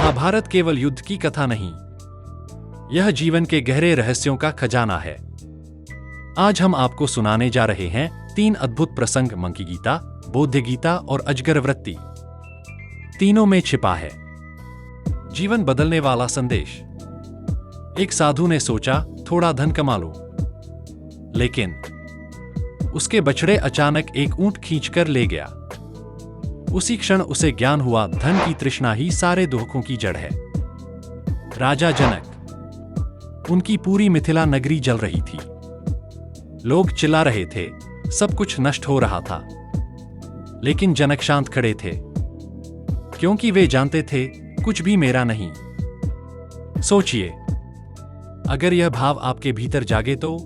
महाभारत केवल युद्ध की कथा नहीं, यह जीवन के गहरे रहस्यों का खजाना है। आज हम आपको सुनाने जा रहे हैं 3 अद्भुत प्रसंग, मंकी गीता, बौद्ध गीता और अजगर वृत्ति। तीनों में छिपा है जीवन बदलने वाला संदेश। एक साधु ने सोचा, थोड़ा धन कमा लो, लेकिन उसके बछड़े अचानक एक ऊंट खींचकर ले गया। उसी क्षण उसे ज्ञान हुआ, धन की तृष्णा ही सारे दुखों की जड़ है। राजा जनक, उनकी पूरी मिथिला नगरी जल रही थी। लोग चिल्ला रहे थे, सब कुछ नष्ट हो रहा था। लेकिन जनक शांत खड़े थे, क्योंकि वे जानते थे कुछ भी मेरा नहीं। सोचिए, अगर यह भाव आपके भीतर जागे तो।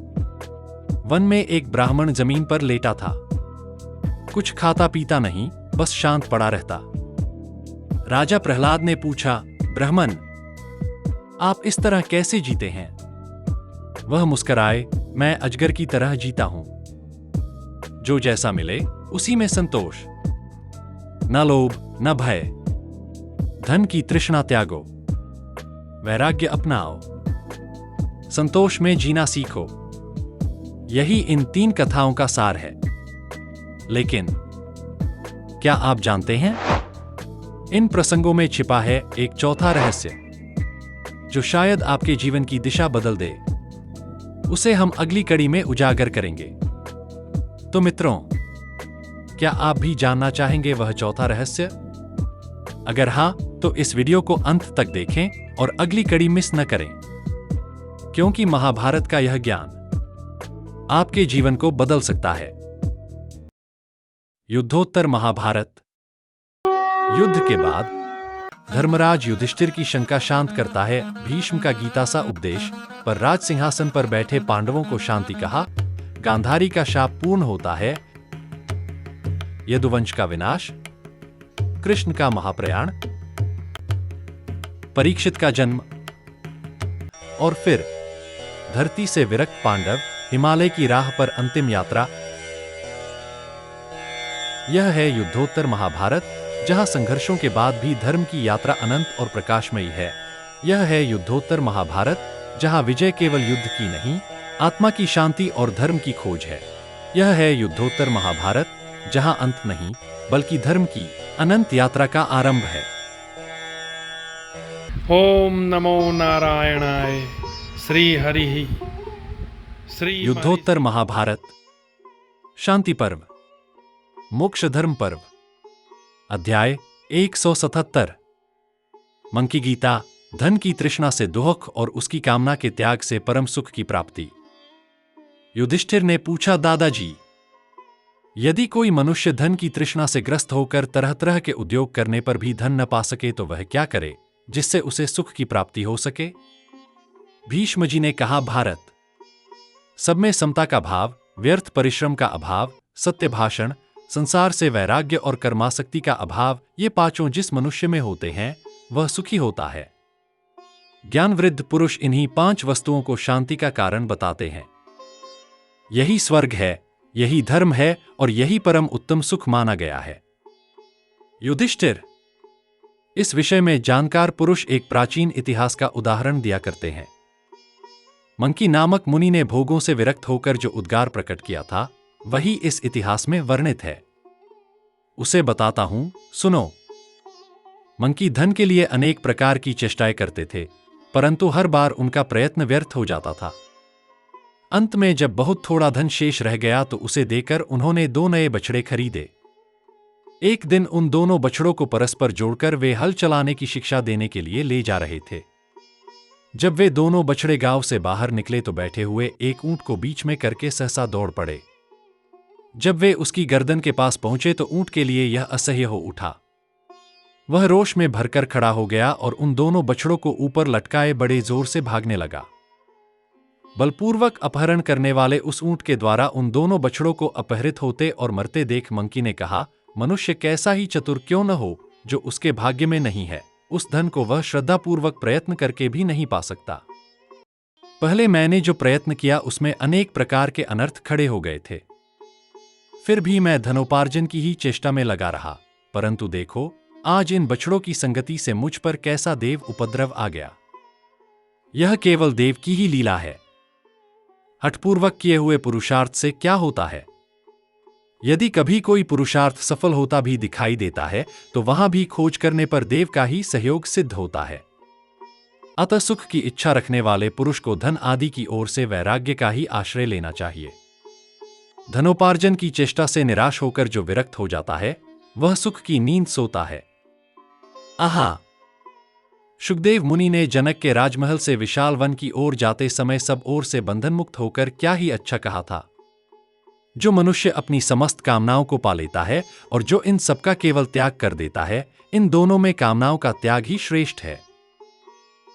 वन में एक ब्राह्मण जमीन पर लेटा था, कुछ खाता पीता नहीं, बस शांत पड़ा रहता। राजा प्रहलाद ने पूछा, ब्राह्मण, आप इस तरह कैसे जीते हैं? वह मुस्कुराए, मैं अजगर की तरह जीता हूं, जो जैसा मिले उसी में संतोष, न लोभ न भय। धन की तृष्णा त्यागो, वैराग्य अपनाओ, संतोष में जीना सीखो। यही इन 3 कथाओं का सार है। लेकिन क्या आप जानते हैं, इन प्रसंगों में छिपा है एक चौथा रहस्य, जो शायद आपके जीवन की दिशा बदल दे। उसे हम अगली कड़ी में उजागर करेंगे। तो मित्रों, क्या आप भी जानना चाहेंगे वह चौथा रहस्य? अगर हां, तो इस वीडियो को अंत तक देखें और अगली कड़ी मिस न करें, क्योंकि महाभारत का यह ज्ञान आपके जीवन को बदल सकता है। युद्धोत्तर महाभारत। युद्ध के बाद धर्मराज युधिष्ठिर की शंका शांत करता है। भीष्म का गीता सा उपदेश पर राज सिंहासन पर बैठे पांडवों को शांति कहा। गांधारी का शाप पूर्ण होता है। यदुवंश का विनाश, कृष्ण का महाप्रयाण, परीक्षित का जन्म, और फिर धरती से विरक्त पांडव, हिमालय की राह पर अंतिम यात्रा। यह है युद्धोत्तर महाभारत, जहां संघर्षों के बाद भी धर्म की यात्रा अनंत और प्रकाशमयी है। यह है युद्धोत्तर महाभारत, जहां विजय केवल युद्ध की नहीं, आत्मा की शांति और धर्म की खोज है। यह है युद्धोत्तर महाभारत, जहां अंत नहीं, बल्कि धर्म की अनंत यात्रा का आरंभ है। ओम नमो नारायणाय। श्री हरि श्री। युद्धोत्तर महाभारत, शांति पर्व, मोक्ष धर्म पर्व, अध्याय 177। मंकी गीता, धन की तृष्णा से दुख और उसकी कामना के त्याग से परम सुख की प्राप्ति। युधिष्ठिर ने पूछा, दादाजी, यदि कोई मनुष्य धन की तृष्णा से ग्रस्त होकर तरह तरह के उद्योग करने पर भी धन न पा सके तो वह क्या करे, जिससे उसे सुख की प्राप्ति हो सके? भीष्म जी ने कहा, भारत, सब में समता का भाव, व्यर्थ परिश्रम का अभाव, सत्य भाषण, संसार से वैराग्य और कर्मासक्ति का अभाव, ये पांचों जिस मनुष्य में होते हैं वह सुखी होता है। ज्ञानवृद्ध पुरुष इन्हीं 5 वस्तुओं को शांति का कारण बताते हैं। यही स्वर्ग है, यही धर्म है और यही परम उत्तम सुख माना गया है। युधिष्ठिर, इस विषय में जानकार पुरुष एक प्राचीन इतिहास का उदाहरण दिया करते हैं। मंकी नामक मुनि ने भोगों से विरक्त होकर जो उद्गार प्रकट किया था, वही इस इतिहास में वर्णित है। उसे बताता हूं, सुनो। मंकी धन के लिए अनेक प्रकार की चेष्टाएं करते थे, परंतु हर बार उनका प्रयत्न व्यर्थ हो जाता था। अंत में जब बहुत थोड़ा धन शेष रह गया तो उसे देकर उन्होंने 2 नए बछड़े खरीदे। एक दिन उन दोनों बछड़ों को परस्पर जोड़कर वे हल चलाने की शिक्षा देने के लिए ले जा रहे थे। जब वे दोनों बछड़े गांव से बाहर निकले तो बैठे हुए एक ऊंट को बीच में करके सहसा दौड़ पड़े। जब वे उसकी गर्दन के पास पहुंचे तो ऊंट के लिए यह असह्य हो उठा। वह रोष में भरकर खड़ा हो गया और उन दोनों बछड़ों को ऊपर लटकाए बड़े जोर से भागने लगा। बलपूर्वक अपहरण करने वाले उस ऊंट के द्वारा उन दोनों बछड़ों को अपहरित होते और मरते देख मंकी ने कहा, मनुष्य कैसा ही चतुर क्यों न हो, जो उसके भाग्य में नहीं है, उस धन को वह श्रद्धापूर्वक प्रयत्न करके भी नहीं पा सकता। पहले मैंने जो प्रयत्न किया उसमें अनेक प्रकार के अनर्थ खड़े हो गए थे। फिर भी मैं धनोपार्जन की ही चेष्टा में लगा रहा, परंतु देखो आज इन बछड़ों की संगति से मुझ पर कैसा देव उपद्रव आ गया। यह केवल देव की ही लीला है। हठपूर्वक किए हुए पुरुषार्थ से क्या होता है? यदि कभी कोई पुरुषार्थ सफल होता भी दिखाई देता है तो वहां भी खोज करने पर देव का ही सहयोग सिद्ध होता है। अतः सुख की इच्छा रखने वाले पुरुष को धन आदि की ओर से वैराग्य का ही आश्रय लेना चाहिए। धनोपार्जन की चेष्टा से निराश होकर जो विरक्त हो जाता है वह सुख की नींद सोता है। आहा! शुकदेव मुनि ने जनक के राजमहल से विशाल वन की ओर जाते समय सब ओर से बंधन मुक्त होकर क्या ही अच्छा कहा था। जो मनुष्य अपनी समस्त कामनाओं को पा लेता है और जो इन सबका केवल त्याग कर देता है, इन दोनों में कामनाओं का त्याग ही श्रेष्ठ है।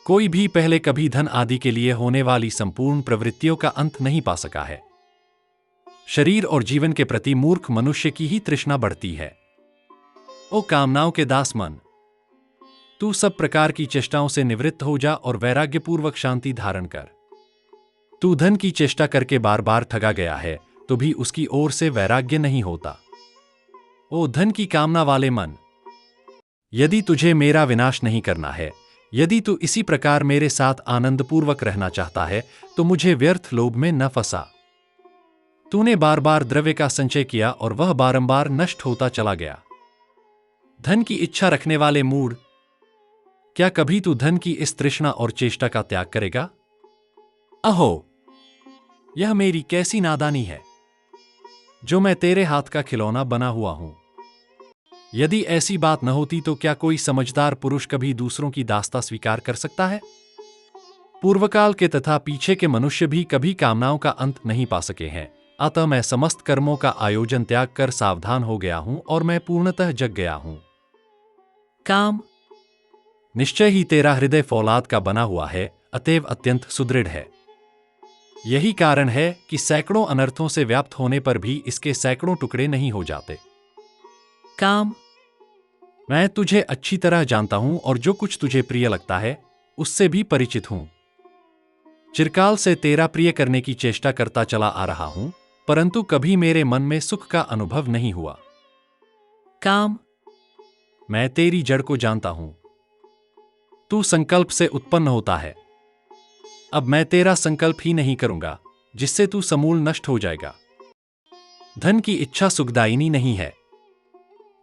कोई भी पहले कभी धन आदि के लिए होने वाली संपूर्ण प्रवृत्तियों का अंत नहीं पा सका है। शरीर और जीवन के प्रति मूर्ख मनुष्य की ही तृष्णा बढ़ती है। ओ कामनाओं के दास मन, तू सब प्रकार की चेष्टाओं से निवृत्त हो जा और वैराग्यपूर्वक शांति धारण कर। तू धन की चेष्टा करके बार बार ठगा गया है तो भी उसकी ओर से वैराग्य नहीं होता। ओ धन की कामना वाले मन, यदि तुझे मेरा विनाश नहीं करना है, यदि तू इसी प्रकार मेरे साथ आनंदपूर्वक रहना चाहता है तो मुझे व्यर्थ लोभ में न फंसा। तूने बार बार द्रव्य का संचय किया और वह बारंबार नष्ट होता चला गया। धन की इच्छा रखने वाले मूढ़, क्या कभी तू धन की इस तृष्णा और चेष्टा का त्याग करेगा? अहो, यह मेरी कैसी नादानी है जो मैं तेरे हाथ का खिलौना बना हुआ हूं। यदि ऐसी बात न होती तो क्या कोई समझदार पुरुष कभी दूसरों की दास्ता स्वीकार कर सकता है? पूर्वकाल के तथा पीछे के मनुष्य भी कभी कामनाओं का अंत नहीं पा सके हैं। अतः मैं समस्त कर्मों का आयोजन त्याग कर सावधान हो गया हूं और मैं पूर्णतः जग गया हूं। काम निश्चय ही तेरा हृदय फौलाद का बना हुआ है, अतएव अत्यंत सुदृढ़ है। यही कारण है कि सैकड़ों अनर्थों से व्याप्त होने पर भी इसके सैकड़ों टुकड़े नहीं हो जाते। काम, मैं तुझे अच्छी तरह जानता हूं और जो कुछ तुझे प्रिय लगता है उससे भी परिचित हूं। चिरकाल से तेरा प्रिय करने की चेष्टा करता चला आ रहा हूं, परंतु कभी मेरे मन में सुख का अनुभव नहीं हुआ। काम, मैं तेरी जड़ को जानता हूं। तू संकल्प से उत्पन्न होता है। अब मैं तेरा संकल्प ही नहीं करूंगा, जिससे तू समूल नष्ट हो जाएगा। धन की इच्छा सुखदायिनी नहीं है।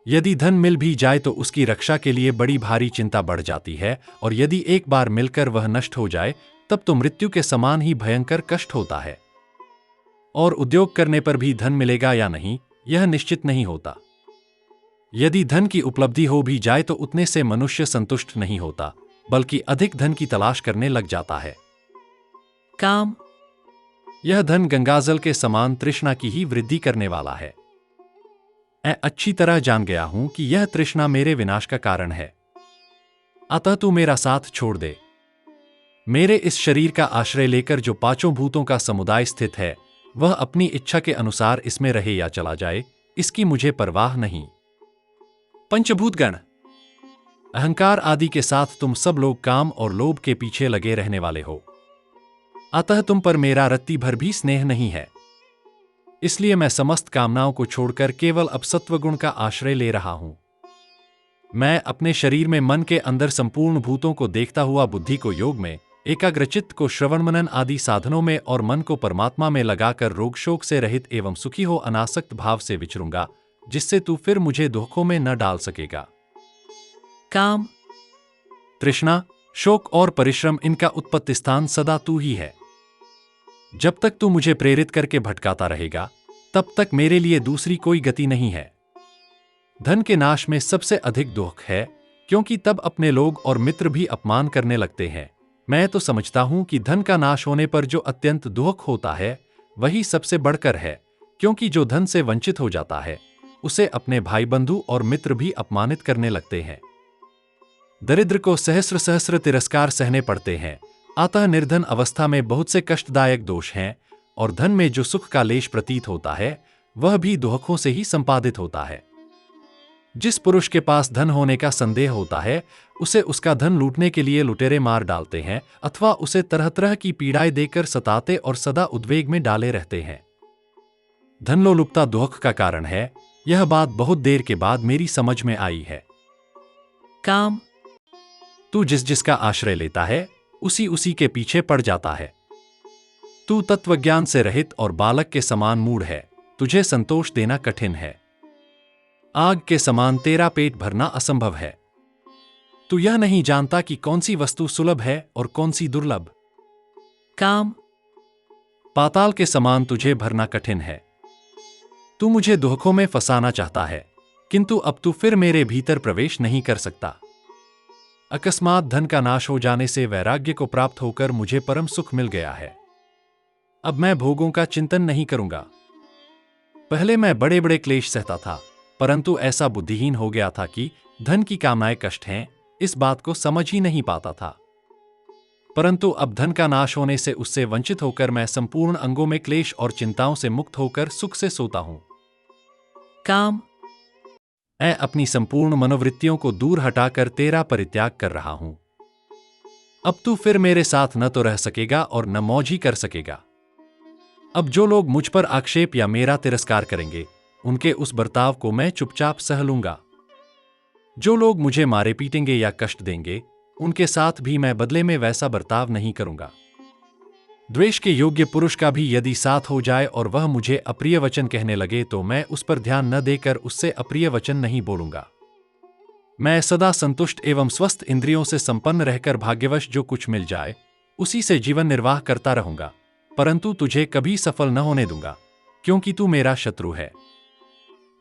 यदि धन मिल भी जाए तो उसकी रक्षा के लिए बड़ी भारी चिंता बढ़ जाती है, और यदि एक बार मिलकर वह नष्ट हो जाए तब तो मृत्यु के समान ही भयंकर कष्ट होता है। और उद्योग करने पर भी धन मिलेगा या नहीं, यह निश्चित नहीं होता। यदि धन की उपलब्धि हो भी जाए तो उतने से मनुष्य संतुष्ट नहीं होता, बल्कि अधिक धन की तलाश करने लग जाता है। काम, यह धन गंगाजल के समान तृष्णा की ही वृद्धि करने वाला है। मैं अच्छी तरह जान गया हूं कि यह तृष्णा मेरे विनाश का कारण है। अतः तू मेरा साथ छोड़ दे। मेरे इस शरीर का आश्रय लेकर जो पांचों भूतों का समुदाय स्थित है, वह अपनी इच्छा के अनुसार इसमें रहे या चला जाए, इसकी मुझे परवाह नहीं। पंचभूतगण, अहंकार आदि के साथ तुम सब लोग काम और लोभ के पीछे लगे रहने वाले हो। अतः तुम पर मेरा रत्ती भर भी स्नेह नहीं है। इसलिए मैं समस्त कामनाओं को छोड़कर केवल अब सत्वगुण का आश्रय ले रहा हूं। मैं अपने शरीर में मन के अंदर संपूर्ण भूतों को देखता हुआ बुद्धि को योग में, एकाग्रचित्त को श्रवण मनन आदि साधनों में और मन को परमात्मा में लगाकर रोग शोक से रहित एवं सुखी हो अनासक्त भाव से विचरूंगा, जिससे तू फिर मुझे दुखों में न डाल सकेगा। काम, तृष्णा, शोक और परिश्रम, इनका उत्पत्ति स्थान सदा तू ही है। जब तक तू मुझे प्रेरित करके भटकाता रहेगा, तब तक मेरे लिए दूसरी कोई गति नहीं है। धन के नाश में सबसे अधिक दुख है, क्योंकि तब अपने लोग और मित्र भी अपमान करने लगते हैं। मैं तो समझता हूं कि धन का नाश होने पर जो अत्यंत दुख होता है वही सबसे बढ़कर है, क्योंकि जो धन से वंचित हो जाता है उसे अपने भाई बंधु और मित्र भी अपमानित करने लगते हैं। दरिद्र को सहस्र सहस्र तिरस्कार सहने पड़ते हैं। अतः निर्धन अवस्था में बहुत से कष्टदायक दोष हैं, और धन में जो सुख का लेश प्रतीत होता है वह भी दुखों से ही संपादित होता है। जिस पुरुष के पास धन होने का संदेह होता है, उसे उसका धन लूटने के लिए लुटेरे मार डालते हैं, अथवा उसे तरह तरह की पीड़ाएं देकर सताते और सदा उद्वेग में डाले रहते हैं। धनलोलुपता दुख का कारण है, यह बात बहुत देर के बाद मेरी समझ में आई है। काम, तू जिस जिसका आश्रय लेता है उसी उसी के पीछे पड़ जाता है। तू तत्वज्ञान से रहित और बालक के समान मूढ़ है, तुझे संतोष देना कठिन है। आग के समान तेरा पेट भरना असंभव है। तू यह नहीं जानता कि कौन सी वस्तु सुलभ है और कौन सी दुर्लभ। काम, पाताल के समान तुझे भरना कठिन है। तू मुझे दुखों में फंसाना चाहता है, किंतु अब तू फिर मेरे भीतर प्रवेश नहीं कर सकता। अकस्मात धन का नाश हो जाने से वैराग्य को प्राप्त होकर मुझे परम सुख मिल गया है। अब मैं भोगों का चिंतन नहीं करूंगा। पहले मैं बड़े बड़े क्लेश सहता था, परंतु ऐसा बुद्धिहीन हो गया था कि धन की कामनाएं कष्ट हैं, इस बात को समझ ही नहीं पाता था। परंतु अब धन का नाश होने से उससे वंचित होकर मैं संपूर्ण अंगों में क्लेश और चिंताओं से मुक्त होकर सुख से सोता हूं। काम, मैं अपनी संपूर्ण मनोवृत्तियों को दूर हटाकर तेरा परित्याग कर रहा हूं। अब तू फिर मेरे साथ न तो रह सकेगा और न मौज ही कर सकेगा। अब जो लोग मुझ पर आक्षेप या मेरा तिरस्कार करेंगे, उनके उस बर्ताव को मैं चुपचाप सह लूंगा। जो लोग मुझे मारे पीटेंगे या कष्ट देंगे, उनके साथ भी मैं बदले में वैसा बर्ताव नहीं करूंगा। द्वेष के योग्य पुरुष का भी यदि साथ हो जाए और वह मुझे अप्रिय वचन कहने लगे, तो मैं उस पर ध्यान न देकर उससे अप्रिय वचन नहीं बोलूंगा। मैं सदा संतुष्ट एवं स्वस्थ इंद्रियों से संपन्न रहकर भाग्यवश जो कुछ मिल जाए उसी से जीवन निर्वाह करता रहूंगा, परंतु तुझे कभी सफल न होने दूंगा, क्योंकि तू मेरा शत्रु है।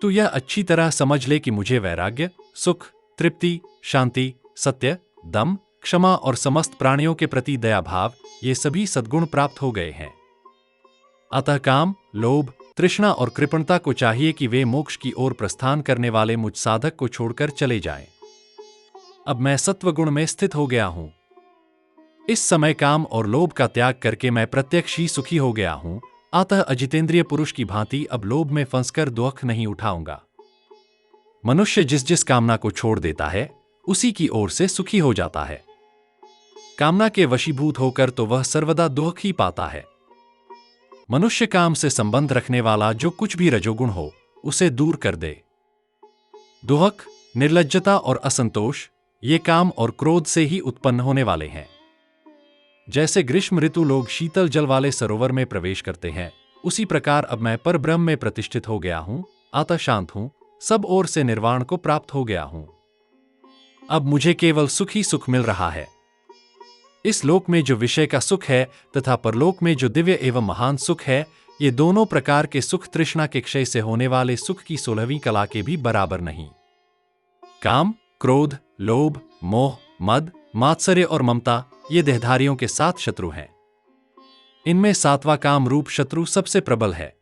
तू यह अच्छी तरह समझ ले कि मुझे वैराग्य, सुख, तृप्ति, शांति, सत्य, दम, क्षमा और समस्त प्राणियों के प्रति दया भाव, ये सभी सद्गुण प्राप्त हो गए हैं। अतः काम, लोभ, तृष्णा और कृपणता को चाहिए कि वे मोक्ष की ओर प्रस्थान करने वाले मुझ साधक को छोड़कर चले जाएं। अब मैं सत्वगुण में स्थित हो गया हूं। इस समय काम और लोभ का त्याग करके मैं प्रत्यक्ष ही सुखी हो गया हूं। अतः अजितेंद्रिय पुरुष की भांति अब लोभ में फंसकर दुख नहीं उठाऊंगा। मनुष्य जिस जिस कामना को छोड़ देता है उसी की ओर से सुखी हो जाता है। कामना के वशीभूत होकर तो वह सर्वदा दुख ही पाता है। मनुष्य काम से संबंध रखने वाला जो कुछ भी रजोगुण हो उसे दूर कर दे। दुख, निर्लज्जता और असंतोष ये काम और क्रोध से ही उत्पन्न होने वाले हैं। जैसे ग्रीष्म ऋतु लोग शीतल जल वाले सरोवर में प्रवेश करते हैं, उसी प्रकार अब मैं परब्रह्म में प्रतिष्ठित हो गया हूं, अतः शांत हूं, सब ओर से निर्वाण को प्राप्त हो गया हूं। अब मुझे केवल सुख ही सुख मिल रहा है। इस लोक में जो विषय का सुख है तथा परलोक में जो दिव्य एवं महान सुख है, ये दोनों प्रकार के सुख तृष्णा के क्षय से होने वाले सुख की 16वीं कला के भी बराबर नहीं। काम, क्रोध, लोभ, मोह, मद, मात्सर्य और ममता ये देहधारियों के 7 शत्रु हैं। इनमें 7वां काम रूप शत्रु सबसे प्रबल है।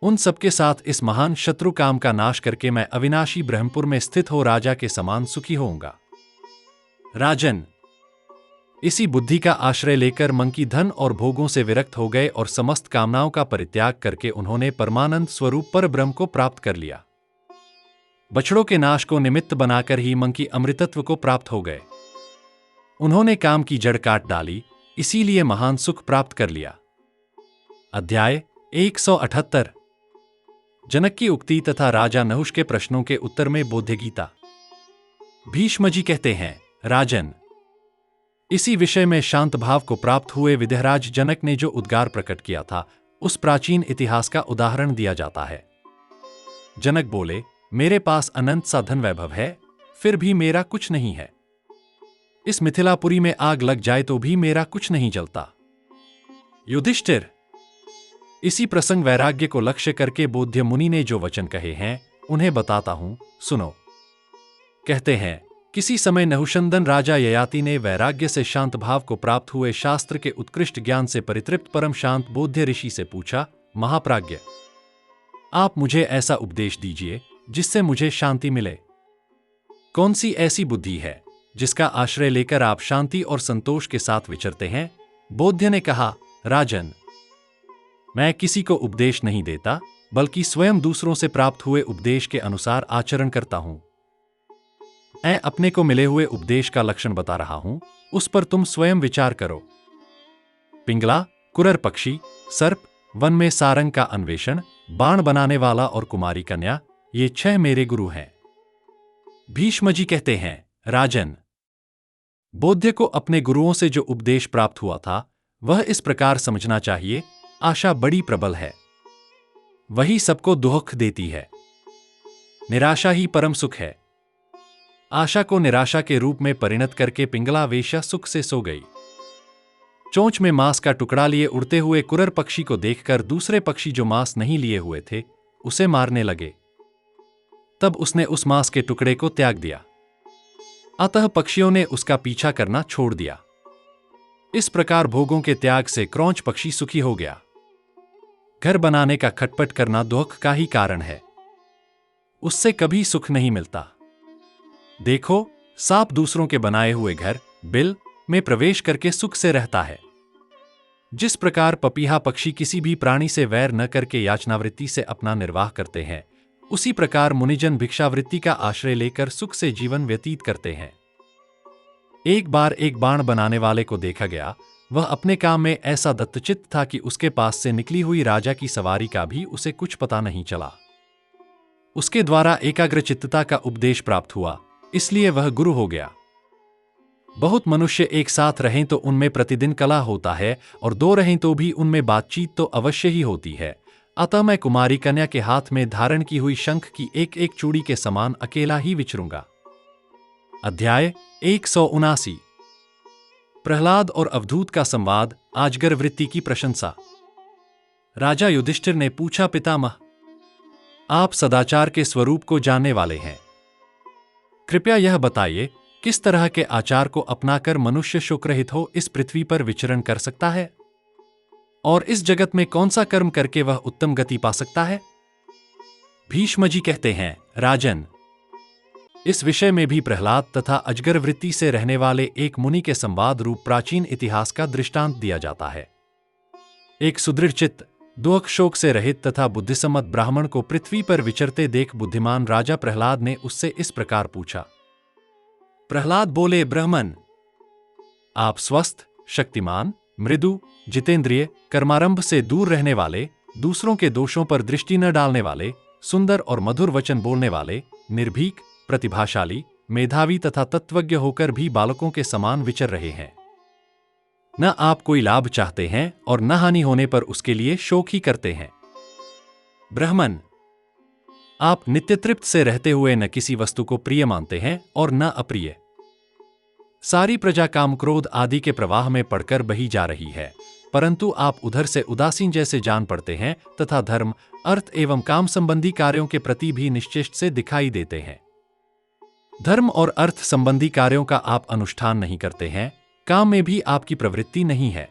उन सबके साथ इस महान शत्रु काम का नाश करके मैं अविनाशी ब्रह्मपुर में स्थित हो राजा के समान सुखी होऊंगा। राजन, इसी बुद्धि का आश्रय लेकर मंकी धन और भोगों से विरक्त हो गए और समस्त कामनाओं का परित्याग करके उन्होंने परमानंद स्वरूप पर ब्रह्म को प्राप्त कर लिया। बछड़ों के नाश को निमित्त बनाकर ही मंकी अमृतत्व को प्राप्त हो गए। उन्होंने काम की जड़ काट डाली, इसीलिए महान सुख प्राप्त कर लिया। अध्याय 178 जनक की उक्ति तथा राजा नहुष के प्रश्नों के उत्तर में बोध्य गीता। भीष्म जी कहते हैं, राजन, इसी विषय में शांत भाव को प्राप्त हुए विदेहराज जनक ने जो उद्गार प्रकट किया था, उस प्राचीन इतिहास का उदाहरण दिया जाता है। जनक बोले, मेरे पास अनंत सा धन वैभव है, फिर भी मेरा कुछ नहीं है। इस मिथिलापुरी में आग लग जाए तो भी मेरा कुछ नहीं जलता। युधिष्ठिर, इसी प्रसंग वैराग्य को लक्ष्य करके बोध्य मुनि ने जो वचन कहे हैं उन्हें बताता हूं, सुनो। कहते हैं, किसी समय नहुषंदन राजा ययाति ने वैराग्य से शांत भाव को प्राप्त हुए शास्त्र के उत्कृष्ट ज्ञान से परितृप्त परम शांत बोध्य ऋषि से पूछा, महाप्राज्ञ, आप मुझे ऐसा उपदेश दीजिए जिससे मुझे शांति मिले। कौन सी ऐसी बुद्धि है जिसका आश्रय लेकर आप शांति और संतोष के साथ विचरते हैं? बोध्य ने कहा, राजन, मैं किसी को उपदेश नहीं देता, बल्कि स्वयं दूसरों से प्राप्त हुए उपदेश के अनुसार आचरण करता हूं। मैं अपने को मिले हुए उपदेश का लक्षण बता रहा हूं, उस पर तुम स्वयं विचार करो। पिंगला, कुरर पक्षी, सर्प, वन में सारंग का अन्वेषण, बाण बनाने वाला और कुमारी कन्या, ये 6 मेरे गुरु हैं। भीष्म जी कहते हैं, राजन, बौद्ध को अपने गुरुओं से जो उपदेश प्राप्त हुआ था वह इस प्रकार समझना चाहिए, आशा बड़ी प्रबल है, वही सबको दुख देती है। निराशा ही परम सुख है। आशा को निराशा के रूप में परिणत करके पिंगला वेश्या सुख से सो गई। चोंच में मांस का टुकड़ा लिए उड़ते हुए कुरर पक्षी को देखकर दूसरे पक्षी जो मांस नहीं लिए हुए थे उसे मारने लगे। तब उसने उस मांस के टुकड़े को त्याग दिया। अतः पक्षियों ने उसका पीछा करना छोड़ दिया। इस प्रकार भोगों के त्याग से क्रौंच पक्षी सुखी हो गया। घर बनाने का खटपट करना दुख का ही कारण है, उससे कभी सुख नहीं मिलता। देखो, सांप दूसरों के बनाए हुए घर बिल में प्रवेश करके सुख से रहता है। जिस प्रकार पपीहा पक्षी किसी भी प्राणी से वैर न करके याचनावृत्ति से अपना निर्वाह करते हैं, उसी प्रकार मुनिजन भिक्षावृत्ति का आश्रय लेकर सुख से जीवन व्यतीत करते हैं। एक बार एक बाण बनाने वाले को देखा गया, वह अपने काम में ऐसा दत्तचित्त था कि उसके पास से निकली हुई राजा की सवारी का भी उसे कुछ पता नहीं चला। उसके द्वारा एकाग्रचित्तता का उपदेश प्राप्त हुआ, इसलिए वह गुरु हो गया। बहुत मनुष्य एक साथ रहें तो उनमें प्रतिदिन कलह होता है, और दो रहें तो भी उनमें बातचीत तो अवश्य ही होती है। अतः मैं कुमारी कन्या के हाथ में धारण की हुई शंख की एक एक चूड़ी के समान अकेला ही विचरूंगा। अध्याय 179। प्रहलाद और अवधूत का संवाद, आजगर वृत्ति की प्रशंसा। राजा युधिष्ठिर ने पूछा, पितामह, आप सदाचार के स्वरूप को जानने वाले हैं, कृपया यह बताइए किस तरह के आचार को अपनाकर मनुष्य शोकरहित हो इस पृथ्वी पर विचरण कर सकता है, और इस जगत में कौन सा कर्म करके वह उत्तम गति पा सकता है। भीष्म जी कहते हैं, राजन, इस विषय में भी प्रहलाद तथा अजगर वृत्ति से रहने वाले एक मुनि के संवाद रूप प्राचीन इतिहास का दृष्टांत दिया जाता है। एक सुदृढ़ चित्त, दुख शोक से रहित तथा बुद्धिसम्मत ब्राह्मण को पृथ्वी पर विचरते देख बुद्धिमान राजा प्रहलाद ने उससे इस प्रकार पूछा। प्रहलाद बोले, ब्राह्मण, आप स्वस्थ, शक्तिमान, मृदु, जितेंद्रिय, कर्मारंभ से दूर रहने वाले, दूसरों के दोषों पर दृष्टि न डालने वाले, सुंदर और मधुर वचन बोलने वाले, निर्भीक, प्रतिभाशाली, मेधावी तथा तत्वज्ञ होकर भी बालकों के समान विचर रहे हैं। न आप कोई लाभ चाहते हैं और न हानि होने पर उसके लिए शोक ही करते हैं। ब्राह्मण, आप नित्य तृप्त से रहते हुए न किसी वस्तु को प्रिय मानते हैं और न अप्रिय। सारी प्रजा काम क्रोध आदि के प्रवाह में पड़कर बही जा रही है, परंतु आप उधर से उदासीन जैसे जान पड़ते हैं तथा धर्म, अर्थ एवं काम संबंधी कार्यों के प्रति भी निश्चेष्ट से दिखाई देते हैं। धर्म और अर्थ संबंधी कार्यों का आप अनुष्ठान नहीं करते हैं, काम में भी आपकी प्रवृत्ति नहीं है।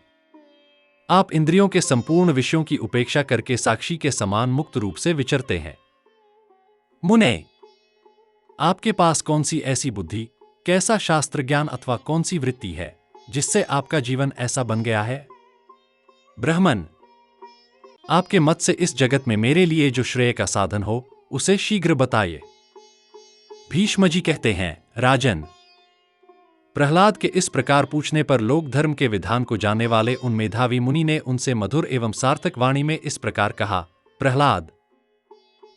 आप इंद्रियों के संपूर्ण विषयों की उपेक्षा करके साक्षी के समान मुक्त रूप से विचरते हैं। मुने, आपके पास कौन सी ऐसी बुद्धि, कैसा शास्त्र ज्ञान अथवा कौन सी वृत्ति है जिससे आपका जीवन ऐसा बन गया है। ब्राह्मण, आपके मत से इस जगत में मेरे लिए जो श्रेय का साधन हो उसे शीघ्र बताइए। भीष्म जी कहते हैं, राजन, प्रहलाद के इस प्रकार पूछने पर लोक धर्म के विधान को जानने वाले उन मेधावी मुनि ने उनसे मधुर एवं सार्थक वाणी में इस प्रकार कहा। प्रहलाद,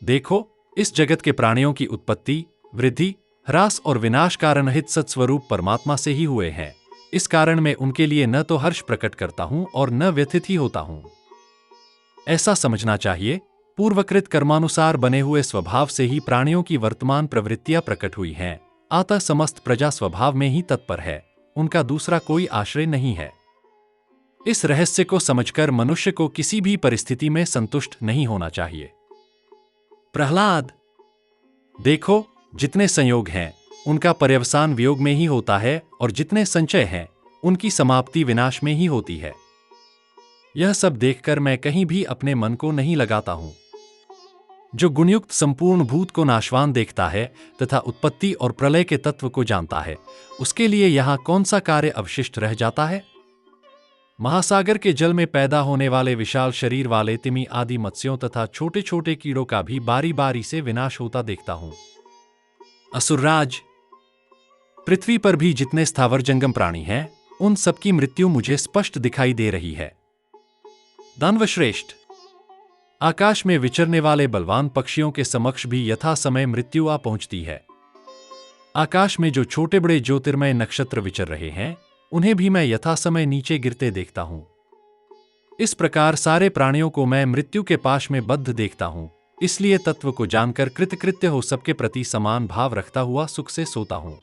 देखो, इस जगत के प्राणियों की उत्पत्ति, वृद्धि, ह्रास और विनाश कारणहित सत्स्वरूप परमात्मा से ही हुए हैं। इस कारण मैं उनके लिए न तो हर्ष प्रकट करता हूं और न व्यथित ही होता हूं। ऐसा समझना चाहिए, पूर्वकृत कर्मानुसार बने हुए स्वभाव से ही प्राणियों की वर्तमान प्रवृत्तियां प्रकट हुई हैं। अतः समस्त प्रजा स्वभाव में ही तत्पर है, उनका दूसरा कोई आश्रय नहीं है। इस रहस्य को समझकर मनुष्य को किसी भी परिस्थिति में संतुष्ट नहीं होना चाहिए। प्रहलाद, देखो, जितने संयोग हैं उनका पर्यवसान वियोग में ही होता है, और जितने संचय हैं उनकी समाप्ति विनाश में ही होती है। यह सब देखकर मैं कहीं भी अपने मन को नहीं लगाता हूं। जो गुणयुक्त संपूर्ण भूत को नाशवान देखता है तथा उत्पत्ति और प्रलय के तत्व को जानता है, उसके लिए यहां कौन सा कार्य अवशिष्ट रह जाता है। महासागर के जल में पैदा होने वाले विशाल शरीर वाले तिमी आदि मत्स्यों तथा छोटे छोटे कीड़ों का भी बारी बारी से विनाश होता देखता हूं। असुरराज, पृथ्वी पर भी जितने स्थावर जंगम प्राणी हैं उन सबकी मृत्यु मुझे स्पष्ट दिखाई दे रही है। दानवश्रेष्ठ, आकाश में विचरने वाले बलवान पक्षियों के समक्ष भी यथा समय मृत्यु आ पहुंचती है। आकाश में जो छोटे बड़े ज्योतिर्मय नक्षत्र विचर रहे हैं, उन्हें भी मैं यथासमय नीचे गिरते देखता हूं। इस प्रकार सारे प्राणियों को मैं मृत्यु के पाश में बद्ध देखता हूं। इसलिए तत्व को जानकर कृतकृत्य हो सबके प्रति समान भाव रखता हुआ सुख से सोता हूं।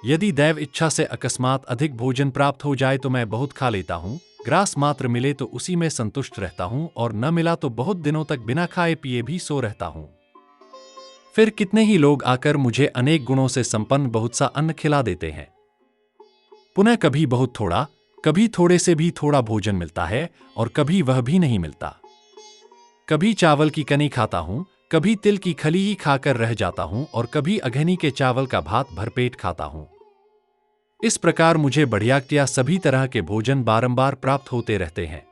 यदि दैव इच्छा से अकस्मात अधिक भोजन प्राप्त हो जाए तो मैं बहुत खा लेता हूं। ग्रास मात्र मिले तो उसी में संतुष्ट रहता हूं, और न मिला तो बहुत दिनों तक बिना खाए पिए भी सो रहता हूं। फिर कितने ही लोग आकर मुझे अनेक गुणों से संपन्न बहुत सा अन्न खिला देते हैं। पुनः कभी बहुत थोड़ा, कभी थोड़े से भी थोड़ा भोजन मिलता है, और कभी वह भी नहीं मिलता। कभी चावल की कनी खाता हूं, कभी तिल की खली ही खाकर रह जाता हूं, और कभी अघनी के चावल का भात भरपेट खाता हूं। इस प्रकार मुझे बढ़िया सभी तरह के भोजन बारंबार प्राप्त होते रहते हैं।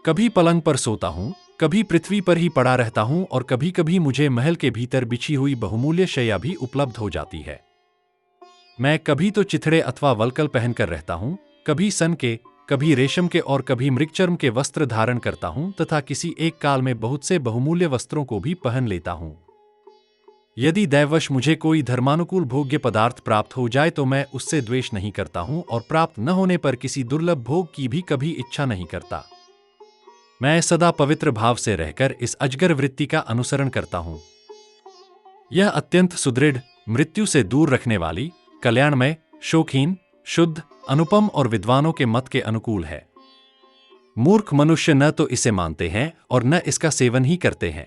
कभी पलंग पर सोता हूं, कभी पृथ्वी पर ही पड़ा रहता हूं, और कभी कभी मुझे महल के भीतर बिछी हुई बहुमूल्य शैया भी उपलब्ध हो जाती है। मैं कभी तो चिथड़े अथवा वल्कल पहनकर रहता हूं, कभी सन के, कभी रेशम के और कभी मृगचर्म के वस्त्र धारण करता हूं, तथा किसी एक काल में बहुत से बहुमूल्य वस्त्रों को भी पहन लेता हूं। यदि दैववश मुझे कोई धर्मानुकूल भोग्य पदार्थ प्राप्त हो जाए तो मैं उससे द्वेष नहीं करता हूं, और प्राप्त न होने पर किसी दुर्लभ भोग की भी कभी इच्छा नहीं करता। मैं सदा पवित्र भाव से रहकर इस अजगर वृत्ति का अनुसरण करता हूं। यह अत्यंत सुदृढ़, मृत्यु से दूर रखने वाली, कल्याणमय, शोकहीन, शुद्ध, अनुपम और विद्वानों के मत के अनुकूल है। मूर्ख मनुष्य न तो इसे मानते हैं और न इसका सेवन ही करते हैं।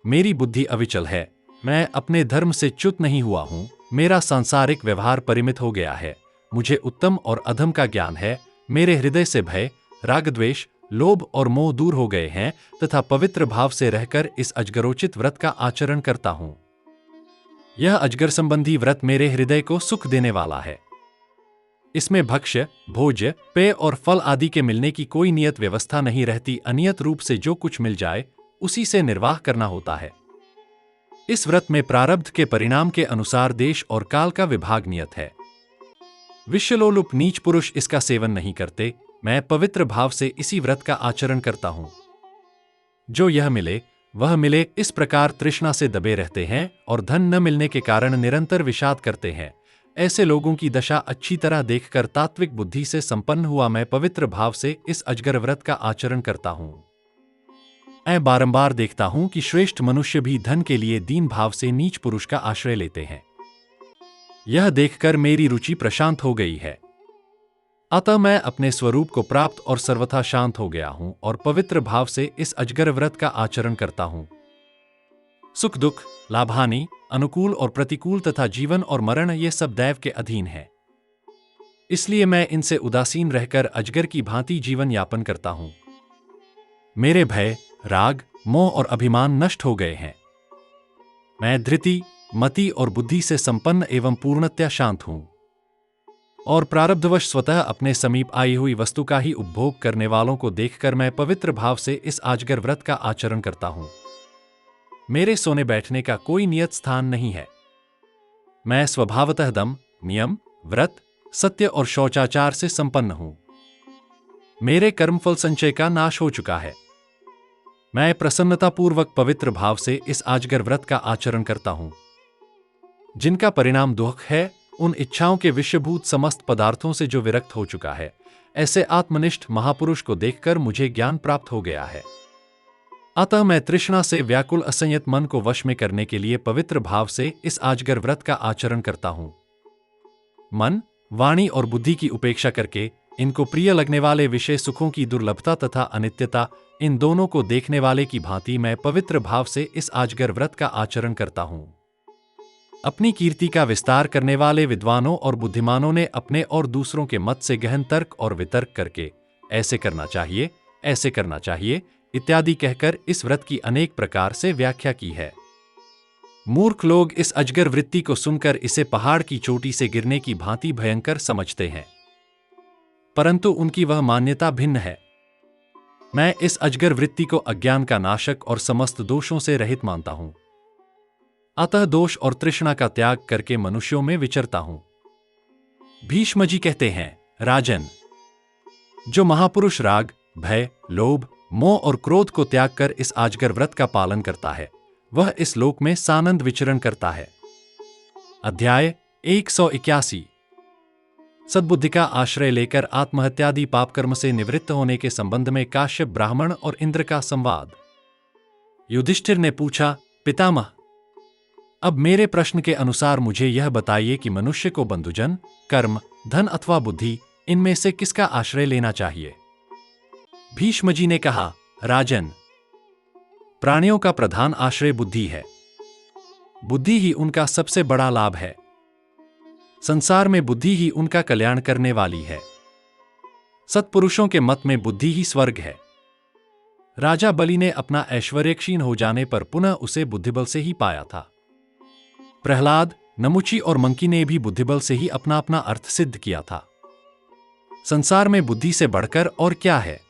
मेरी बुद्धि अविचल है, मैं अपने धर्म से च्युत नहीं हुआ हूं। मेरा सांसारिक व्यवहार परिमित हो गया है। मुझे उत्तम और अधम का ज्ञान है। मेरे हृदय से भय, राग, द्वेष, लोभ और मोह दूर हो गए हैं, तथा पवित्र भाव से रहकर इस अजगरोचित व्रत का आचरण करता हूं। यह अजगर संबंधी व्रत मेरे हृदय को सुख देने वाला है। इसमें भक्ष्य, भोज्य, पेय और फल आदि के मिलने की कोई नियत व्यवस्था नहीं रहती। अनियत रूप से जो कुछ मिल जाए उसी से निर्वाह करना होता है। इस व्रत में प्रारब्ध के परिणाम के अनुसार देश और काल का विभाग नियत है। विश्वलोलुप नीच पुरुष इसका सेवन नहीं करते। मैं पवित्र भाव से इसी व्रत का आचरण करता हूं। जो यह मिले वह मिले, इस प्रकार तृष्णा से दबे रहते हैं और धन न मिलने के कारण निरंतर विषाद करते हैं। ऐसे लोगों की दशा अच्छी तरह देखकर तात्विक बुद्धि से संपन्न हुआ मैं पवित्र भाव से इस अजगर व्रत का आचरण करता हूं। मैं बारंबार देखता हूं कि श्रेष्ठ मनुष्य भी धन के लिए दीन भाव से नीच पुरुष का आश्रय लेते हैं। यह देखकर मेरी रुचि प्रशांत हो गई है। अतः मैं अपने स्वरूप को प्राप्त और सर्वथा शांत हो गया हूं और पवित्र भाव से इस अजगर व्रत का आचरण करता हूं। सुख दुख, लाभानि, अनुकूल और प्रतिकूल तथा जीवन और मरण ये सब दैव के अधीन है। इसलिए मैं इनसे उदासीन रहकर अजगर की भांति जीवन यापन करता हूं। मेरे भय, राग, मोह और अभिमान नष्ट हो गए हैं। मैं धृति, मति और बुद्धि से संपन्न एवं पूर्णतया शांत हूं, और प्रारब्धवश स्वतः अपने समीप आई हुई वस्तु का ही उपभोग करने वालों को देखकर मैं पवित्र भाव से इस अजगर व्रत का आचरण करता हूं। मेरे सोने बैठने का कोई नियत स्थान नहीं है। मैं स्वभावतः दम, नियम, व्रत, सत्य और शौचाचार से संपन्न हूं। मेरे कर्मफल संचय का नाश हो चुका है। मैं प्रसन्नतापूर्वक पवित्र भाव से इस अजगर व्रत का आचरण करता हूं। जिनका परिणाम दुख है, उन इच्छाओं के विषयभूत समस्त पदार्थों से जो विरक्त हो चुका है, ऐसे आत्मनिष्ठ महापुरुष को देखकर मुझे ज्ञान प्राप्त हो गया है। अतः मैं तृष्णा से व्याकुल असंयत मन को वश में करने के लिए पवित्र भाव से इस अजगर व्रत का आचरण करता हूं। मन, वाणी और बुद्धि की उपेक्षा करके इनको प्रिय लगने वाले विषय सुखों की दुर्लभता तथा अनित्यता, इन दोनों को देखने वाले की भांति मैं पवित्र भाव से इस अजगर व्रत का आचरण करता हूं। अपनी कीर्ति का विस्तार करने वाले विद्वानों और बुद्धिमानों ने अपने और दूसरों के मत से गहन तर्क और वितर्क करके ऐसे करना चाहिए, ऐसे करना चाहिए इत्यादि कहकर इस व्रत की अनेक प्रकार से व्याख्या की है। मूर्ख लोग इस अजगर वृत्ति को सुनकर इसे पहाड़ की चोटी से गिरने की भांति भयंकर समझते हैं, परंतु उनकी वह मान्यता भिन्न है। मैं इस अजगर वृत्ति को अज्ञान का नाशक और समस्त दोषों से रहित मानता हूं। अतः दोष और तृष्णा का त्याग करके मनुष्यों में विचरता हूं। भीष्म जी कहते हैं, राजन, जो महापुरुष राग, भय, लोभ, मोह और क्रोध को त्याग कर इस अजगर व्रत का पालन करता है, वह इस लोक में सानंद विचरण करता है। अध्याय 181। सद्बुद्धि का आश्रय लेकर आत्महत्यादि पापकर्म से निवृत्त होने के संबंध में काश्यप ब्राह्मण और इंद्र का संवाद। युधिष्ठिर ने पूछा, पितामह, अब मेरे प्रश्न के अनुसार मुझे यह बताइए कि मनुष्य को बंधुजन, कर्म, धन अथवा बुद्धि, इनमें से किसका आश्रय लेना चाहिए? भीष्म जी ने कहा, राजन, प्राणियों का प्रधान आश्रय बुद्धि है। बुद्धि ही उनका सबसे बड़ा लाभ है। संसार में बुद्धि ही उनका कल्याण करने वाली है। सत्पुरुषों के मत में बुद्धि ही स्वर्ग है। राजा बलि ने अपना ऐश्वर्य क्षीण हो जाने पर पुनः उसे बुद्धिबल से ही पाया था। प्रहलाद, नमुची और मंकी ने भी बुद्धिबल से ही अपना अपना अर्थ सिद्ध किया था। संसार में बुद्धि से बढ़कर और क्या है?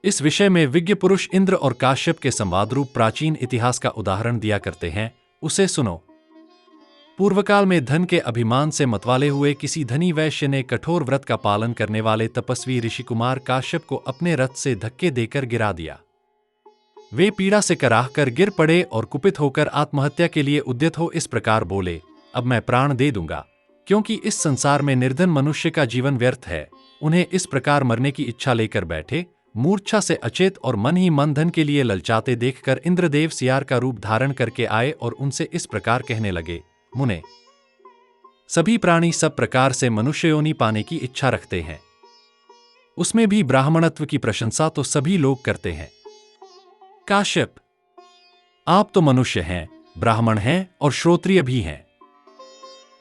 इस विषय में विज्ञ पुरुष इंद्र और काश्यप के संवाद रूप प्राचीन इतिहास का उदाहरण दिया करते हैं, उसे सुनो। पूर्वकाल में धन के अभिमान से मतवाले हुए किसी धनी वैश्य ने कठोर व्रत का पालन करने वाले तपस्वी ऋषिकुमार काश्यप को अपने रथ से धक्के देकर गिरा दिया। वे पीड़ा से कराह कर गिर पड़े और कुपित होकर आत्महत्या के लिए उद्यत हो इस प्रकार बोले, अब मैं प्राण दे दूंगा, क्योंकि इस संसार में निर्धन मनुष्य का जीवन व्यर्थ है। उन्हें इस प्रकार मरने की इच्छा लेकर बैठे, मूर्छा से अचेत और मन ही मन धन के लिए ललचाते देखकर इंद्रदेव सियार का रूप धारण करके आए और उनसे इस प्रकार कहने लगे, मुने, सभी प्राणी सब प्रकार से मनुष्य योनि पाने की इच्छा रखते हैं। उसमें भी ब्राह्मणत्व की प्रशंसा तो सभी लोग करते हैं। काश्यप, आप तो मनुष्य हैं, ब्राह्मण हैं और श्रोत्रिय भी हैं।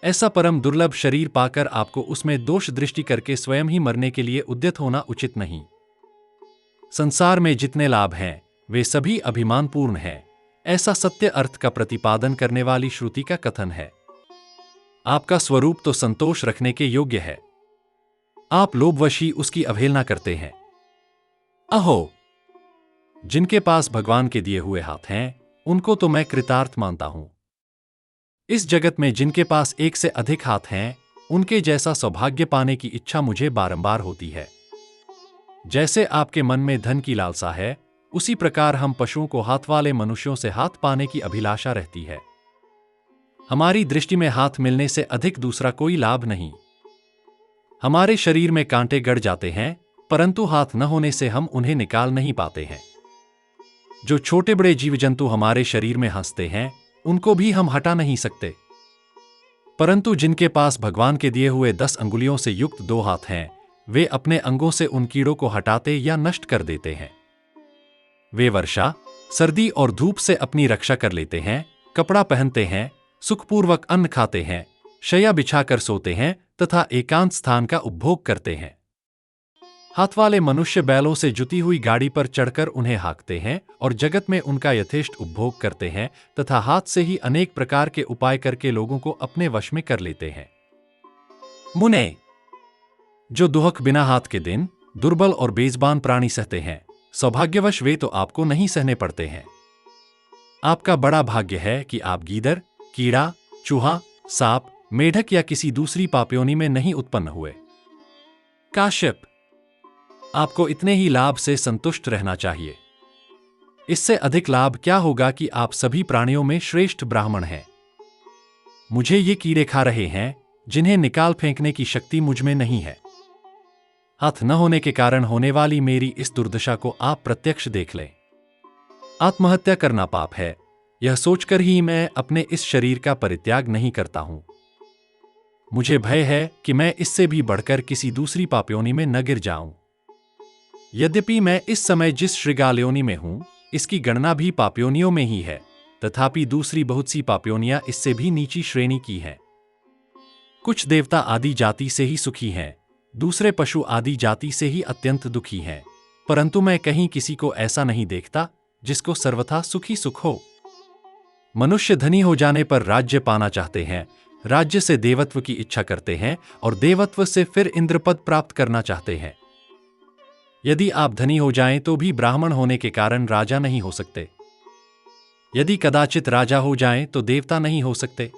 ऐसा परम दुर्लभ शरीर पाकर आपको उसमें दोष दृष्टि करके स्वयं ही मरने के लिए उद्यत होना उचित नहीं। संसार में जितने लाभ हैं वे सभी अभिमानपूर्ण हैं, ऐसा सत्य अर्थ का प्रतिपादन करने वाली श्रुति का कथन है। आपका स्वरूप तो संतोष रखने के योग्य है, आप लोभवशी उसकी अवहेलना करते हैं। अहो, जिनके पास भगवान के दिए हुए हाथ हैं, उनको तो मैं कृतार्थ मानता हूं। इस जगत में जिनके पास एक से अधिक हाथ हैं, उनके जैसा सौभाग्य पाने की इच्छा मुझे बारंबार होती है। जैसे आपके मन में धन की लालसा है, उसी प्रकार हम पशुओं को हाथ वाले मनुष्यों से हाथ पाने की अभिलाषा रहती है। हमारी दृष्टि में हाथ मिलने से अधिक दूसरा कोई लाभ नहीं। हमारे शरीर में कांटे गड़ जाते हैं, परंतु हाथ न होने से हम उन्हें निकाल नहीं पाते हैं। जो छोटे बड़े जीव जंतु हमारे शरीर में हंसते हैं, उनको भी हम हटा नहीं सकते। परंतु जिनके पास भगवान के दिए हुए 10 अंगुलियों से युक्त 2 हाथ हैं, वे अपने अंगों से उन कीड़ों को हटाते या नष्ट कर देते हैं। वे वर्षा, सर्दी और धूप से अपनी रक्षा कर लेते हैं, कपड़ा पहनते हैं, सुखपूर्वक अन्न खाते हैं, शैया बिछाकर सोते हैं तथा एकांत स्थान का उपभोग करते हैं। हाथ वाले मनुष्य बैलों से जुती हुई गाड़ी पर चढ़कर उन्हें हाँकते हैं और जगत में उनका यथेष्ट उपभोग करते हैं तथा हाथ से ही अनेक प्रकार के उपाय करके लोगों को अपने वश में कर लेते हैं। मुने, जो दुहक बिना हाथ के दिन दुर्बल और बेजबान प्राणी सहते हैं, सौभाग्यवश वे तो आपको नहीं सहने पड़ते हैं। आपका बड़ा भाग्य है कि आप गीदड़, कीड़ा, चूहा, सांप, मेढक या किसी दूसरी पापयोनि में नहीं उत्पन्न हुए। काश्यप, आपको इतने ही लाभ से संतुष्ट रहना चाहिए। इससे अधिक लाभ क्या होगा कि आप सभी प्राणियों में श्रेष्ठ ब्राह्मण हैं। मुझे ये कीड़े खा रहे हैं, जिन्हें निकाल फेंकने की शक्ति मुझ में नहीं है। हाथ न होने के कारण होने वाली मेरी इस दुर्दशा को आप प्रत्यक्ष देख लें। आत्महत्या करना पाप है, यह सोचकर ही मैं अपने इस शरीर का परित्याग नहीं करता हूं। मुझे भय है कि मैं इससे भी बढ़कर किसी दूसरी पापयोनि में न गिर जाऊं। यद्यपि मैं इस समय जिस श्रृगालयोनि में हूं, इसकी गणना भी पापयोनियों में ही है, तथापि दूसरी बहुत सी पापयोनियां इससे भी नीची श्रेणी की हैं। कुछ देवता आदि जाति से ही सुखी हैं, दूसरे पशु आदि जाति से ही अत्यंत दुखी हैं, परंतु मैं कहीं किसी को ऐसा नहीं देखता जिसको सर्वथा सुखी सुख हो। मनुष्य धनी हो जाने पर राज्य पाना चाहते हैं, राज्य से देवत्व की इच्छा करते हैं और देवत्व से फिर इंद्रपद प्राप्त करना चाहते हैं। यदि आप धनी हो जाएं तो भी ब्राह्मण होने के कारण राजा नहीं हो सकते। यदि कदाचित राजा हो जाएं तो देवता नहीं हो सकते।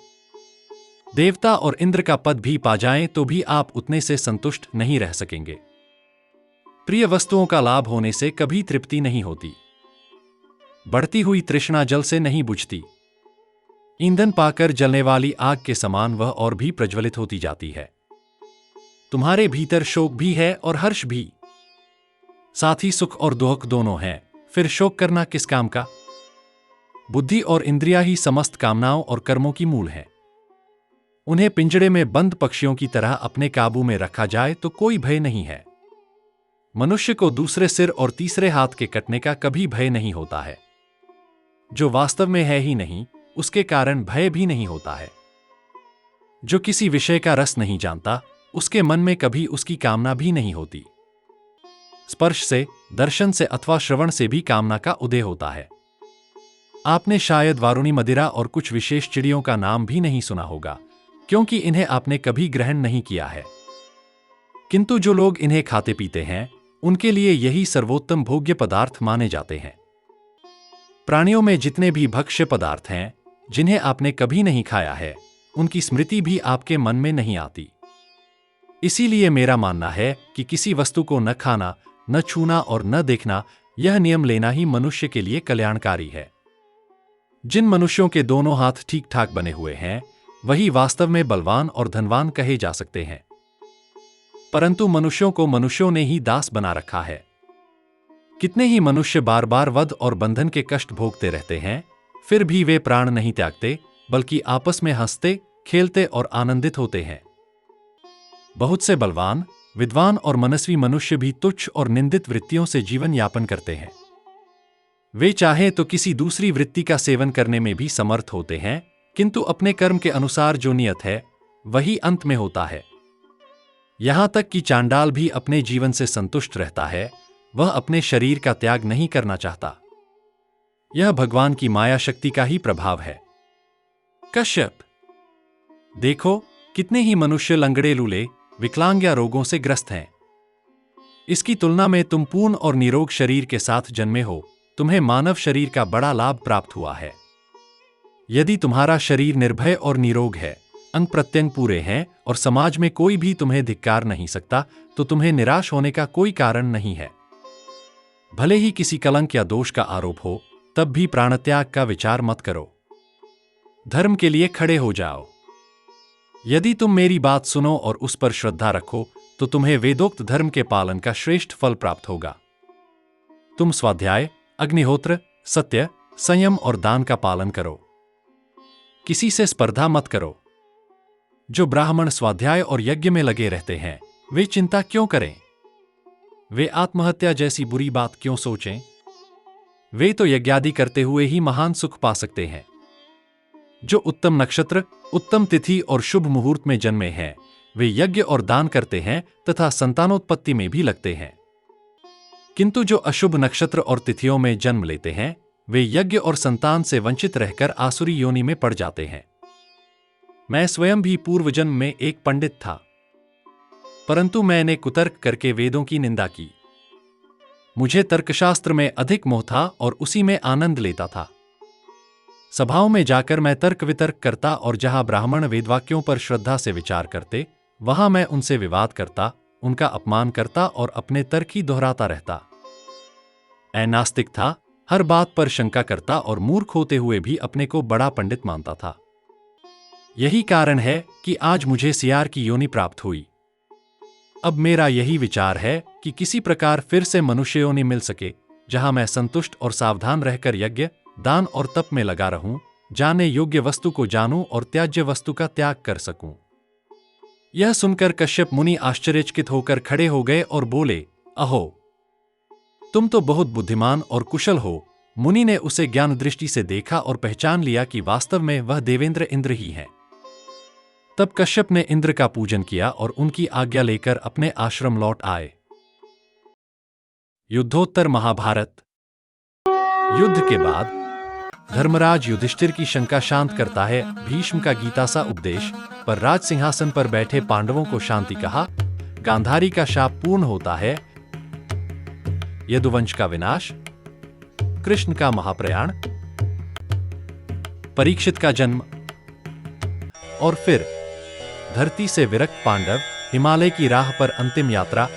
देवता और इंद्र का पद भी पा जाएं तो भी आप उतने से संतुष्ट नहीं रह सकेंगे। प्रिय वस्तुओं का लाभ होने से कभी तृप्ति नहीं होती। बढ़ती हुई तृष्णा जल से नहीं बुझती। ईंधन पाकर जलने वाली आग के समान वह और भी प्रज्वलित होती जाती है। तुम्हारे भीतर शोक भी है और हर्ष भी, साथ ही सुख और दुख दोनों हैं, फिर शोक करना किस काम का? बुद्धि और इंद्रियां ही समस्त कामनाओं और कर्मों की मूल हैं। उन्हें पिंजड़े में बंद पक्षियों की तरह अपने काबू में रखा जाए तो कोई भय नहीं है। मनुष्य को दूसरे सिर और तीसरे हाथ के कटने का कभी भय नहीं होता है। जो वास्तव में है ही नहीं, उसके कारण भय भी नहीं होता है। जो किसी विषय का रस नहीं जानता, उसके मन में कभी उसकी कामना भी नहीं होती। स्पर्श से, दर्शन से अथवा श्रवण से भी कामना का उदय होता है। आपने शायद वारुणी मदिरा और कुछ विशेष चिड़ियों का नाम भी नहीं सुना होगा, क्योंकि इन्हें आपने कभी ग्रहण नहीं किया है। किंतु जो लोग इन्हें खाते पीते हैं, उनके लिए यही सर्वोत्तम भोग्य पदार्थ माने जाते हैं। प्राणियों में जितने भी भक्ष्य पदार्थ हैं, जिन्हें आपने कभी नहीं खाया है, उनकी स्मृति भी आपके मन में नहीं आती। इसीलिए मेरा मानना है कि किसी वस्तु को न खाना, न छूना और न देखना, यह नियम लेना ही मनुष्य के लिए कल्याणकारी है। जिन मनुष्यों के दोनों हाथ ठीक ठाक बने हुए हैं, वही वास्तव में बलवान और धनवान कहे जा सकते हैं। परंतु मनुष्यों को मनुष्यों ने ही दास बना रखा है। कितने ही मनुष्य बार बार वध और बंधन के कष्ट भोगते रहते हैं, फिर भी वे प्राण नहीं त्यागते, बल्कि आपस में हंसते, खेलते और आनंदित होते हैं। बहुत से बलवान, विद्वान और मनस्वी मनुष्य भी तुच्छ और निंदित वृत्तियों से जीवन यापन करते हैं। वे चाहे तो किसी दूसरी वृत्ति का सेवन करने में भी समर्थ होते हैं, किंतु अपने कर्म के अनुसार जो नियत है, वही अंत में होता है। यहां तक कि चांडाल भी अपने जीवन से संतुष्ट रहता है, वह अपने शरीर का त्याग नहीं करना चाहता। यह भगवान की माया शक्ति का ही प्रभाव है। कश्यप, देखो कितने ही मनुष्य लंगड़े, लूले, विकलांग या रोगों से ग्रस्त हैं। इसकी तुलना में तुम पूर्ण और निरोग शरीर के साथ जन्मे हो, तुम्हें मानव शरीर का बड़ा लाभ प्राप्त हुआ है। यदि तुम्हारा शरीर निर्भय और निरोग है, अंग प्रत्यंग पूरे हैं और समाज में कोई भी तुम्हें धिक्कार नहीं सकता, तो तुम्हें निराश होने का कोई कारण नहीं है। भले ही किसी कलंक या दोष का आरोप हो, तब भी प्राणत्याग का विचार मत करो। धर्म के लिए खड़े हो जाओ। यदि तुम मेरी बात सुनो और उस पर श्रद्धा रखो, तो तुम्हें वेदोक्त धर्म के पालन का श्रेष्ठ फल प्राप्त होगा। तुम स्वाध्याय, अग्निहोत्र, सत्य, संयम और दान का पालन करो। किसी से स्पर्धा मत करो। जो ब्राह्मण स्वाध्याय और यज्ञ में लगे रहते हैं, वे चिंता क्यों करें? वे आत्महत्या जैसी बुरी बात क्यों सोचें? वे तो यज्ञादि करते हुए ही महान सुख पा सकते हैं। जो उत्तम नक्षत्र, उत्तम तिथि और शुभ मुहूर्त में जन्मे हैं, वे यज्ञ और दान करते हैं तथा संतानोत्पत्ति में भी लगते हैं। किंतु जो अशुभ नक्षत्र और तिथियों में जन्म लेते हैं, वे यज्ञ और संतान से वंचित रहकर आसुरी योनि में पड़ जाते हैं। मैं स्वयं भी पूर्व जन्म में एक पंडित था, परंतु मैंने कुतर्क करके वेदों की निंदा की। मुझे तर्कशास्त्र में अधिक मोह था और उसी में आनंद लेता था। सभाओं में जाकर मैं तर्क वितर्क करता और जहां ब्राह्मण वेदवाक्यों पर श्रद्धा से विचार करते, वहां मैं उनसे विवाद करता, उनका अपमान करता और अपने तर्क ही दोहराता रहता। मैं नास्तिक था, हर बात पर शंका करता और मूर्ख होते हुए भी अपने को बड़ा पंडित मानता था। यही कारण है कि आज मुझे सियार की योनि प्राप्त हुई। अब मेरा यही विचार है कि किसी प्रकार फिर से मनुष्य योनि मिल सके, जहां मैं संतुष्ट और सावधान रहकर यज्ञ, दान और तप में लगा रहूं, जाने योग्य वस्तु को जानूं और त्याज्य वस्तु का त्याग कर सकूं। यह सुनकर कश्यप मुनि आश्चर्यचकित होकर खड़े हो गए और बोले, अहो, तुम तो बहुत बुद्धिमान और कुशल हो। मुनि ने उसे ज्ञान दृष्टि से देखा और पहचान लिया कि वास्तव में वह देवेंद्र इंद्र ही है। तब कश्यप ने इंद्र का पूजन किया और उनकी आज्ञा लेकर अपने आश्रम लौट आए। युद्धोत्तर महाभारत। युद्ध के बाद धर्मराज युधिष्ठिर की शंका शांत करता है। भीष्म का गीता सा उपदेश पर राज सिंहासन पर बैठे पांडवों को शांति कहा। गांधारी का शाप पूर्ण होता है। यदुवंश का विनाश, कृष्ण का महाप्रयाण, परीक्षित का जन्म और फिर धरती से विरक्त पांडव, हिमालय की राह पर अंतिम यात्रा।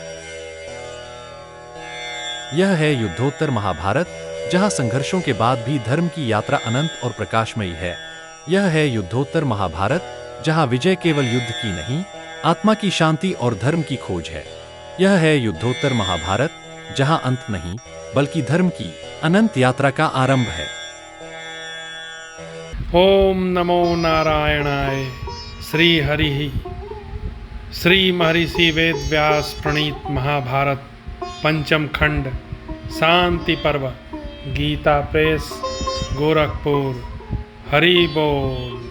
यह है युद्धोत्तर महाभारत, जहां संघर्षों के बाद भी धर्म की यात्रा अनंत और प्रकाशमयी है। यह है युद्धोत्तर महाभारत, जहां विजय केवल युद्ध की नहीं, आत्मा की शांति और धर्म की खोज है। यह है युद्धोत्तर महाभारत, जहां अंत नहीं, बल्कि धर्म की अनंत यात्रा का आरंभ है। ओम नमो नारायणाय। श्री हरि श्री महर्षि वेद व्यास प्रणीत महाभारत पंचम खंड शांति पर्व, गीता प्रेस, गोरखपुर। हरि बोल।